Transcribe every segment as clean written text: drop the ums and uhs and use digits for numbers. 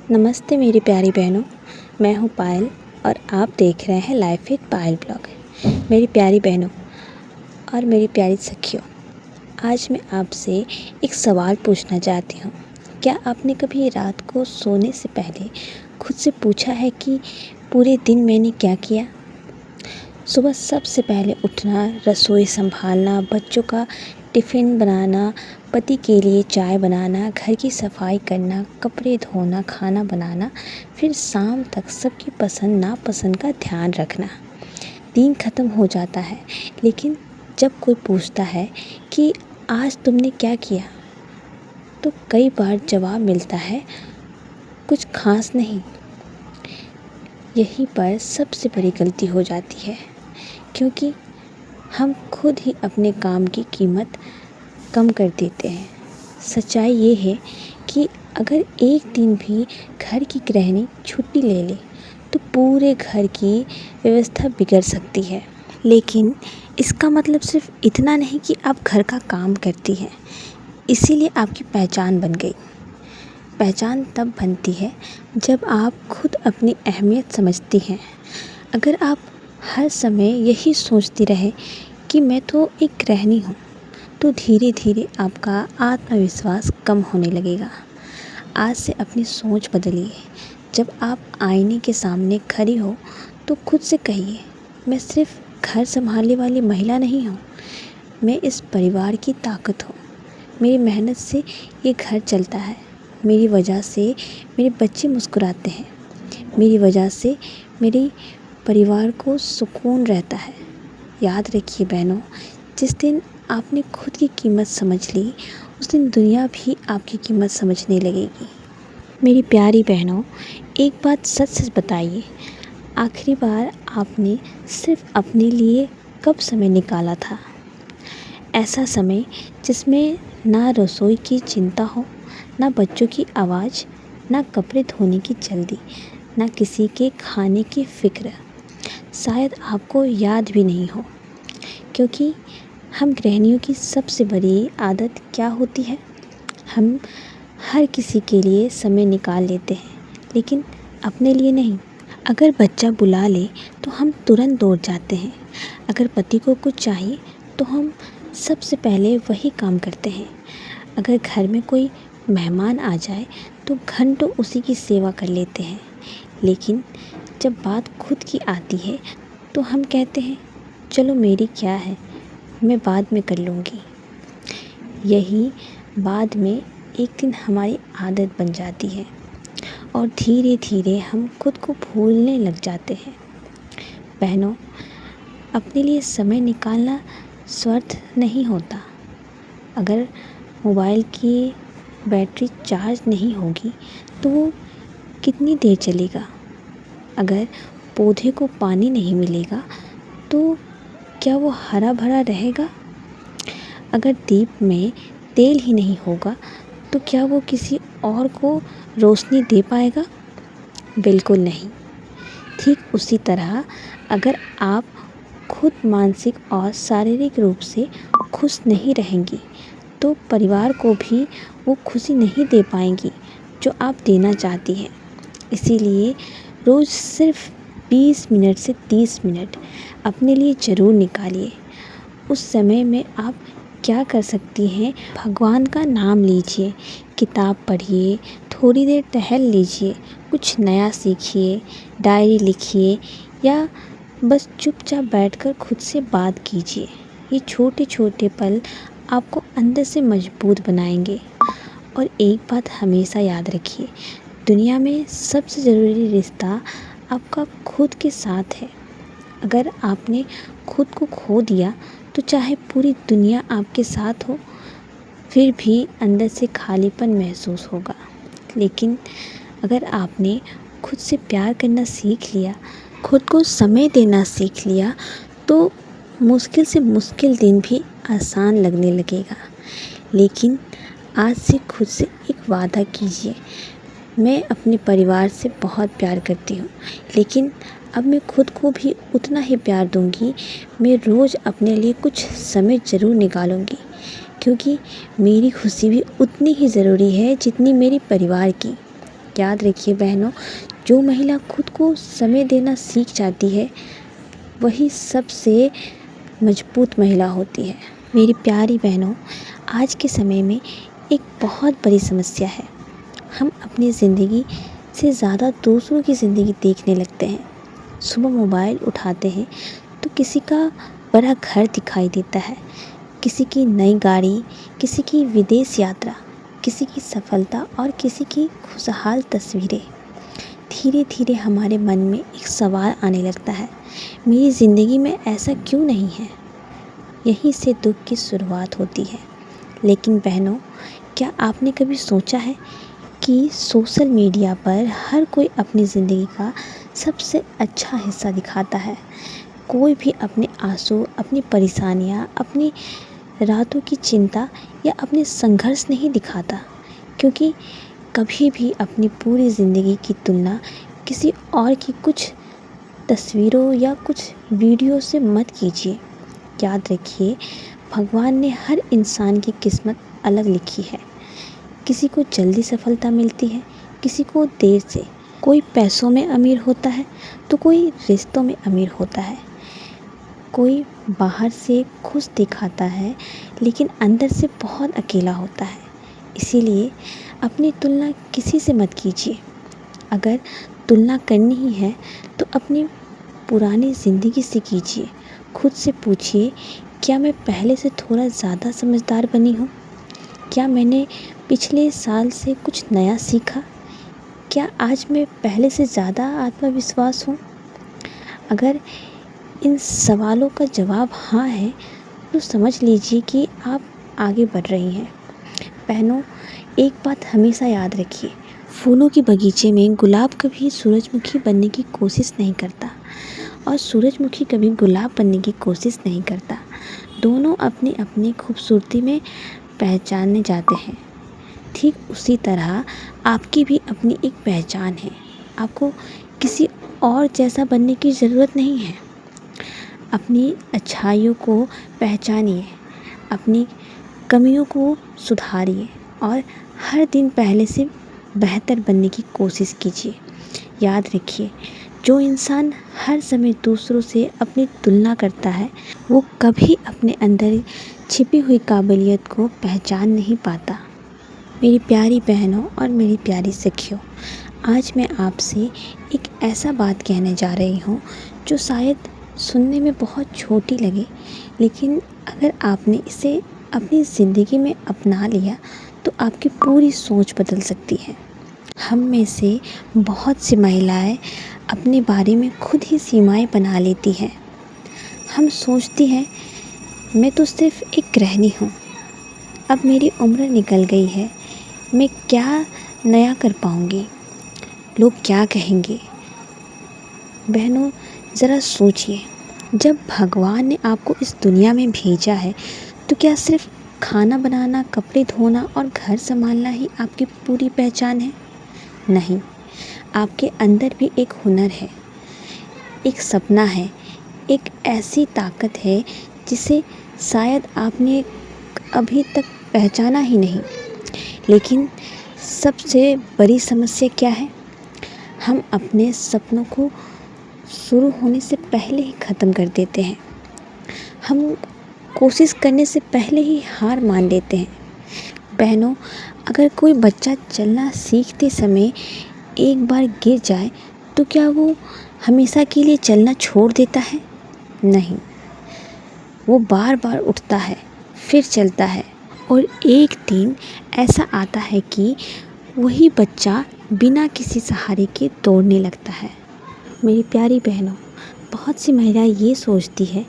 नमस्ते मेरी प्यारी बहनों। मैं हूँ पायल और आप देख रहे हैं लाइफ विद पायल ब्लॉग। मेरी प्यारी बहनों और मेरी प्यारी सखियों, आज मैं आपसे एक सवाल पूछना चाहती हूँ। क्या आपने कभी रात को सोने से पहले खुद से पूछा है कि पूरे दिन मैंने क्या किया? सुबह सबसे पहले उठना, रसोई संभालना, बच्चों का टिफ़िन बनाना, पति के लिए चाय बनाना, घर की सफाई करना, कपड़े धोना, खाना बनाना, फिर शाम तक सबकी पसंद नापसंद का ध्यान रखना। दिन ख़त्म हो जाता है, लेकिन जब कोई पूछता है कि आज तुमने क्या किया, तो कई बार जवाब मिलता है कुछ खास नहीं। यहीं पर सबसे बड़ी गलती हो जाती है, क्योंकि हम खुद ही अपने काम की कीमत कम कर देते हैं। सच्चाई ये है कि अगर एक दिन भी घर की गृहिणी छुट्टी ले ले तो पूरे घर की व्यवस्था बिगड़ सकती है। लेकिन इसका मतलब सिर्फ इतना नहीं कि आप घर का काम करती हैं, इसीलिए आपकी पहचान बन गई। पहचान तब बनती है जब आप खुद अपनी अहमियत समझती हैं। अगर आप हर समय यही सोचती रहे कि मैं तो एक गृहिणी हूँ, तो धीरे धीरे आपका आत्मविश्वास कम होने लगेगा। आज से अपनी सोच बदलिए। जब आप आईने के सामने खड़ी हो तो खुद से कहिए, मैं सिर्फ घर संभालने वाली महिला नहीं हूँ, मैं इस परिवार की ताकत हूँ। मेरी मेहनत से ये घर चलता है, मेरी वजह से मेरे बच्चे मुस्कुराते हैं, मेरी वजह से मेरे परिवार को सुकून रहता है। याद रखिए बहनों, जिस दिन आपने खुद की कीमत समझ ली, उस दिन दुनिया भी आपकी कीमत समझने लगेगी। मेरी प्यारी बहनों, एक बात सच सच बताइए, आखिरी बार आपने सिर्फ अपने लिए कब समय निकाला था? ऐसा समय जिसमें ना रसोई की चिंता हो, ना बच्चों की आवाज़, ना कपड़े धोने की जल्दी, ना किसी के खाने की फ़िक्र। शायद आपको याद भी नहीं हो, क्योंकि हम गृहिणियों की सबसे बड़ी आदत क्या होती है? हम हर किसी के लिए समय निकाल लेते हैं, लेकिन अपने लिए नहीं। अगर बच्चा बुला ले तो हम तुरंत दौड़ जाते हैं। अगर पति को कुछ चाहिए तो हम सबसे पहले वही काम करते हैं। अगर घर में कोई मेहमान आ जाए तो घंटों उसी की सेवा कर लेते हैं। लेकिन जब बात खुद की आती है तो हम कहते हैं, चलो मेरी क्या है, मैं बाद में कर लूँगी। यही बाद में एक दिन हमारी आदत बन जाती है और धीरे धीरे हम खुद को भूलने लग जाते हैं। बहनों, अपने लिए समय निकालना स्वार्थ नहीं होता। अगर मोबाइल की बैटरी चार्ज नहीं होगी तो वो कितनी देर चलेगा? अगर पौधे को पानी नहीं मिलेगा तो क्या वो हरा भरा रहेगा? अगर दीप में तेल ही नहीं होगा तो क्या वो किसी और को रोशनी दे पाएगा? बिल्कुल नहीं। ठीक उसी तरह अगर आप खुद मानसिक और शारीरिक रूप से खुश नहीं रहेंगी तो परिवार को भी वो खुशी नहीं दे पाएंगी जो आप देना चाहती हैं। इसीलिए रोज़ सिर्फ 20 मिनट से 30 मिनट अपने लिए ज़रूर निकालिए। उस समय में आप क्या कर सकती हैं? भगवान का नाम लीजिए, किताब पढ़िए, थोड़ी देर टहल लीजिए, कुछ नया सीखिए, डायरी लिखिए या बस चुपचाप बैठकर खुद से बात कीजिए। ये छोटे छोटे पल आपको अंदर से मजबूत बनाएंगे। और एक बात हमेशा याद रखिए, दुनिया में सबसे ज़रूरी रिश्ता आपका खुद के साथ है। अगर आपने खुद को खो दिया तो चाहे पूरी दुनिया आपके साथ हो, फिर भी अंदर से खालीपन महसूस होगा। लेकिन अगर आपने खुद से प्यार करना सीख लिया, खुद को समय देना सीख लिया, तो मुश्किल से मुश्किल दिन भी आसान लगने लगेगा। लेकिन आज से खुद से एक वादा कीजिए, मैं अपने परिवार से बहुत प्यार करती हूँ, लेकिन अब मैं खुद को भी उतना ही प्यार दूँगी। मैं रोज़ अपने लिए कुछ समय ज़रूर निकालूँगी, क्योंकि मेरी खुशी भी उतनी ही ज़रूरी है जितनी मेरे परिवार की। याद रखिए बहनों, जो महिला खुद को समय देना सीख जाती है वही सबसे मजबूत महिला होती है। मेरी प्यारी बहनों, आज के समय में एक बहुत बड़ी समस्या है। हम अपनी ज़िंदगी से ज़्यादा दूसरों की ज़िंदगी देखने लगते हैं। सुबह मोबाइल उठाते हैं तो किसी का बड़ा घर दिखाई देता है, किसी की नई गाड़ी, किसी की विदेश यात्रा, किसी की सफलता और किसी की खुशहाल तस्वीरें। धीरे धीरे हमारे मन में एक सवाल आने लगता है, मेरी ज़िंदगी में ऐसा क्यों नहीं है। यहीं से दुख की शुरुआत होती है। लेकिन बहनों, क्या आपने कभी सोचा है कि सोशल मीडिया पर हर कोई अपनी ज़िंदगी का सबसे अच्छा हिस्सा दिखाता है। कोई भी अपने आंसू, अपनी परेशानियाँ, अपनी रातों की चिंता या अपने संघर्ष नहीं दिखाता, क्योंकि कभी भी अपनी पूरी ज़िंदगी की तुलना किसी और की कुछ तस्वीरों या कुछ वीडियो से मत कीजिए। याद रखिए, भगवान ने हर इंसान की किस्मत अलग लिखी है। किसी को जल्दी सफलता मिलती है, किसी को देर से। कोई पैसों में अमीर होता है तो कोई रिश्तों में अमीर होता है। कोई बाहर से खुश दिखाता है लेकिन अंदर से बहुत अकेला होता है। इसीलिए अपनी तुलना किसी से मत कीजिए। अगर तुलना करनी ही है तो अपनी पुरानी ज़िंदगी से कीजिए। खुद से पूछिए, क्या मैं पहले से थोड़ा ज़्यादा समझदार बनी हूँ? क्या मैंने पिछले साल से कुछ नया सीखा? क्या आज मैं पहले से ज़्यादा आत्मविश्वास हूँ? अगर इन सवालों का जवाब हाँ है तो समझ लीजिए कि आप आगे बढ़ रही हैं। बहनों, एक बात हमेशा याद रखिए, फूलों के बगीचे में गुलाब कभी सूरजमुखी बनने की कोशिश नहीं करता और सूरजमुखी कभी गुलाब बनने की कोशिश नहीं करता। दोनों अपनी अपनी खूबसूरती में पहचाने जाते हैं। ठीक उसी तरह आपकी भी अपनी एक पहचान है। आपको किसी और जैसा बनने की ज़रूरत नहीं है। अपनी अच्छाइयों को पहचानिए, अपनी कमियों को सुधारिए और हर दिन पहले से बेहतर बनने की कोशिश कीजिए। याद रखिए, जो इंसान हर समय दूसरों से अपनी तुलना करता है वो कभी अपने अंदर छिपी हुई काबिलियत को पहचान नहीं पाता। मेरी प्यारी बहनों और मेरी प्यारी सखियों, आज मैं आपसे एक ऐसा बात कहने जा रही हूँ जो शायद सुनने में बहुत छोटी लगे, लेकिन अगर आपने इसे अपनी ज़िंदगी में अपना लिया तो आपकी पूरी सोच बदल सकती है। हम में से बहुत सी महिलाएं अपने बारे में खुद ही सीमाएं बना लेती हैं। हम सोचती हैं, मैं तो सिर्फ एक गृहिणी हूँ, अब मेरी उम्र निकल गई है, मैं क्या नया कर पाऊँगी, लोग क्या कहेंगे। बहनों, ज़रा सोचिए, जब भगवान ने आपको इस दुनिया में भेजा है तो क्या सिर्फ खाना बनाना, कपड़े धोना और घर संभालना ही आपकी पूरी पहचान है? नहीं, आपके अंदर भी एक हुनर है, एक सपना है, एक ऐसी ताकत है जिसे शायद आपने अभी तक पहचाना ही नहीं। लेकिन सबसे बड़ी समस्या क्या है? हम अपने सपनों को शुरू होने से पहले ही ख़त्म कर देते हैं। हम कोशिश करने से पहले ही हार मान लेते हैं। बहनों, अगर कोई बच्चा चलना सीखते समय एक बार गिर जाए तो क्या वो हमेशा के लिए चलना छोड़ देता है? नहीं, वो बार बार उठता है, फिर चलता है और एक दिन ऐसा आता है कि वही बच्चा बिना किसी सहारे के दौड़ने लगता है। मेरी प्यारी बहनों, बहुत सी महिलाएं ये सोचती है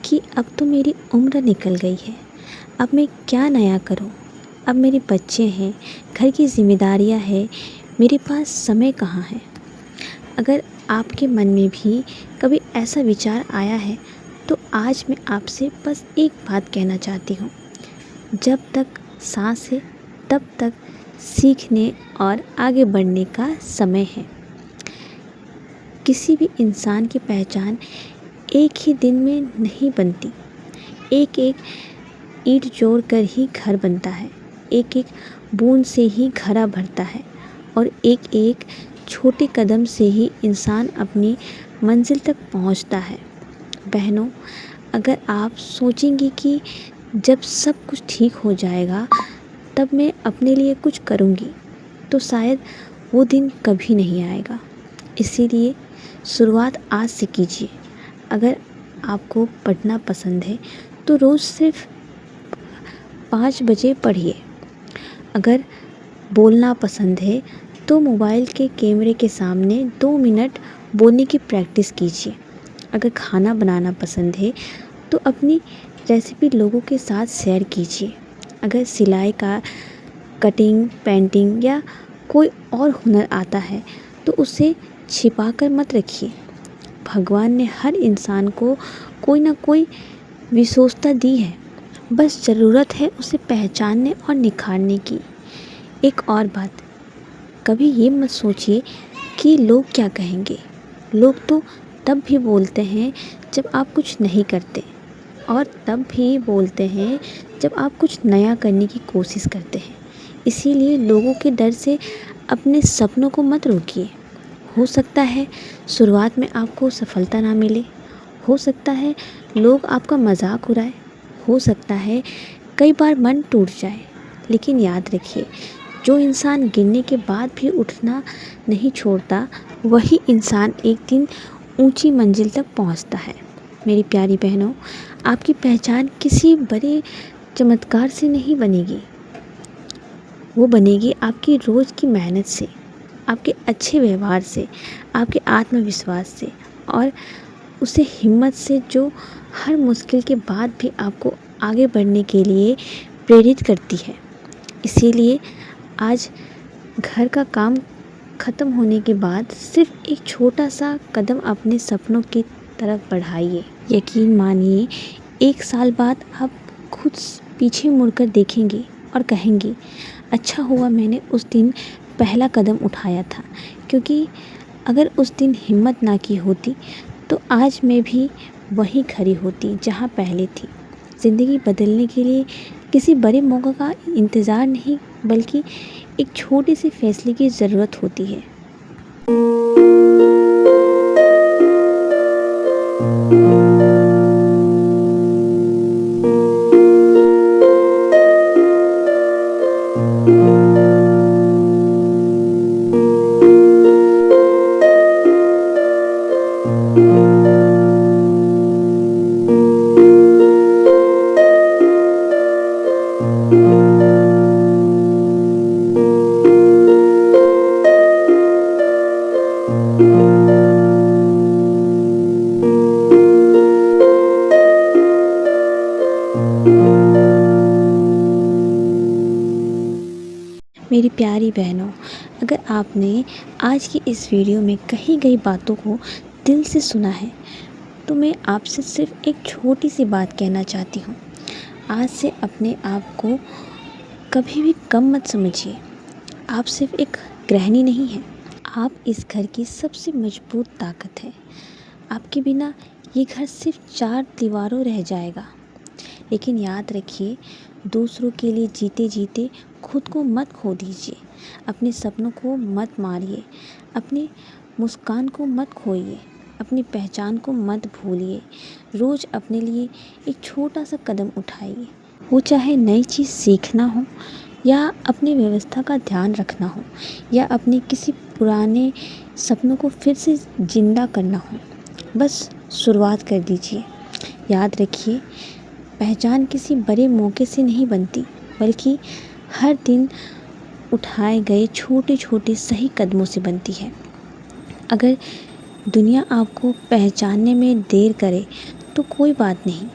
कि अब तो मेरी उम्र निकल गई है, अब मैं क्या नया करूं? अब मेरे बच्चे हैं, घर की जिम्मेदारियां हैं, मेरे पास समय कहाँ है? अगर आपके मन में भी कभी ऐसा विचार आया है तो आज मैं आपसे बस एक बात कहना चाहती हूँ, जब तक सांस है तब तक सीखने और आगे बढ़ने का समय है। किसी भी इंसान की पहचान एक ही दिन में नहीं बनती। एक एक ईंट जोड़ कर ही घर बनता है, एक एक बूंद से ही घड़ा भरता है और एक एक छोटे कदम से ही इंसान अपनी मंजिल तक पहुंचता है। बहनों, अगर आप सोचेंगी कि जब सब कुछ ठीक हो जाएगा तब मैं अपने लिए कुछ करूंगी, तो शायद वो दिन कभी नहीं आएगा। इसीलिए शुरुआत आज से कीजिए। अगर आपको पढ़ना पसंद है तो रोज़ सिर्फ 5 बजे पढ़िए। अगर बोलना पसंद है तो मोबाइल के कैमरे के सामने 2 मिनट बोलने की प्रैक्टिस कीजिए। अगर खाना बनाना पसंद है तो अपनी रेसिपी लोगों के साथ शेयर कीजिए। अगर सिलाई का, कटिंग, पेंटिंग या कोई और हुनर आता है तो उसे छिपा कर मत रखिए। भगवान ने हर इंसान को कोई ना कोई विशेषता दी है, बस ज़रूरत है उसे पहचानने और निखारने की। एक और बात, कभी ये मत सोचिए कि लोग क्या कहेंगे। लोग तो तब भी बोलते हैं जब आप कुछ नहीं करते, और तब भी बोलते हैं जब आप कुछ नया करने की कोशिश करते हैं। इसीलिए लोगों के डर से अपने सपनों को मत रोकिए। हो सकता है शुरुआत में आपको सफलता ना मिले, हो सकता है लोग आपका मजाक उड़ाए, हो सकता है कई बार मन टूट जाए, लेकिन याद रखिए, जो इंसान गिरने के बाद भी उठना नहीं छोड़ता, वही इंसान एक दिन ऊंची मंजिल तक पहुंचता है। मेरी प्यारी बहनों, आपकी पहचान किसी बड़े चमत्कार से नहीं बनेगी, वो बनेगी आपकी रोज़ की मेहनत से, आपके अच्छे व्यवहार से, आपके आत्मविश्वास से और उसे हिम्मत से जो हर मुश्किल के बाद भी आपको आगे बढ़ने के लिए प्रेरित करती है। इसीलिए आज घर का काम ख़त्म होने के बाद सिर्फ एक छोटा सा कदम अपने सपनों की तरफ बढ़ाइए। यकीन मानिए, 1 साल बाद आप खुद पीछे मुड़कर देखेंगे और कहेंगे, अच्छा हुआ मैंने उस दिन पहला कदम उठाया था, क्योंकि अगर उस दिन हिम्मत ना की होती तो आज मैं भी वहीं खड़ी होती जहाँ पहले थी। ज़िंदगी बदलने के लिए किसी बड़े मौका का इंतज़ार नहीं, बल्कि एक छोटे से फैसले की ज़रूरत होती है। मेरी प्यारी बहनों, अगर आपने आज की इस वीडियो में कही गई बातों को दिल से सुना है तो मैं आपसे सिर्फ एक छोटी सी बात कहना चाहती हूँ। आज से अपने आप को कभी भी कम मत समझिए। आप सिर्फ एक गृहिणी नहीं हैं, आप इस घर की सबसे मजबूत ताकत है। आपके बिना ये घर सिर्फ 4 दीवारों रह जाएगा। लेकिन याद रखिए, दूसरों के लिए जीते जीते खुद को मत खो दीजिए। अपने सपनों को मत मारिए, अपनी मुस्कान को मत खोइए, अपनी पहचान को मत भूलिए। रोज़ अपने लिए एक छोटा सा कदम उठाइए, वो चाहे नई चीज़ सीखना हो, या अपनी व्यवस्था का ध्यान रखना हो, या अपने किसी पुराने सपनों को फिर से जिंदा करना हो। बस शुरुआत कर दीजिए। याद रखिए, पहचान किसी बड़े मौके से नहीं बनती, बल्कि हर दिन उठाए गए छोटे छोटे सही कदमों से बनती है। अगर दुनिया आपको पहचानने में देर करे तो कोई बात नहीं,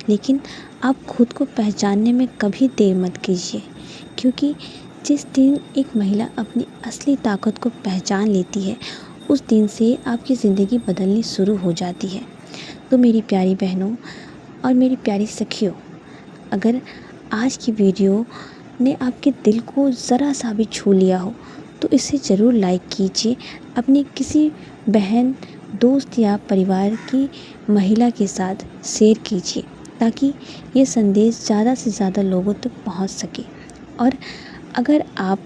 लेकिन आप खुद को पहचानने में कभी देर मत कीजिए, क्योंकि जिस दिन एक महिला अपनी असली ताकत को पहचान लेती है, उस दिन से आपकी ज़िंदगी बदलनी शुरू हो जाती है। तो मेरी प्यारी बहनों और मेरी प्यारी सखियों, अगर आज की वीडियो ने आपके दिल को ज़रा सा भी छू लिया हो तो इसे ज़रूर लाइक कीजिए। अपनी किसी बहन, दोस्त या परिवार की महिला के साथ शेयर कीजिए, ताकि ये संदेश ज़्यादा से ज़्यादा लोगों तक पहुंच सके। और अगर आप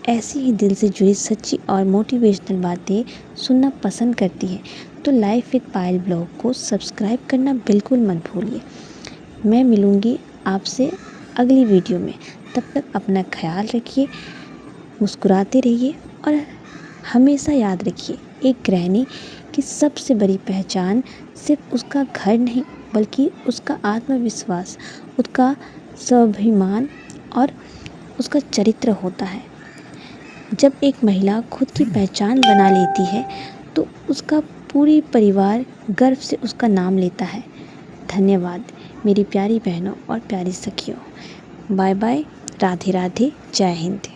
ऐसी ही दिल से जुड़ी सच्ची और मोटिवेशनल बातें सुनना पसंद करती हैं तो लाइफ विद पायल ब्लॉग को सब्सक्राइब करना बिल्कुल मत भूलिए। मैं मिलूँगी आपसे अगली वीडियो में। तब तक अपना ख्याल रखिए, मुस्कुराते रहिए और हमेशा याद रखिए एक गृहिणी की सबसे बड़ी पहचान सिर्फ उसका घर नहीं बल्कि उसका आत्मविश्वास, उसका स्वाभिमान और उसका चरित्र होता है। जब एक महिला खुद की पहचान बना लेती है तो उसका पूरी परिवार गर्व से उसका नाम लेता है। धन्यवाद मेरी प्यारी बहनों और प्यारी सखियों। बाय बाय, राधे राधे, जय हिंद।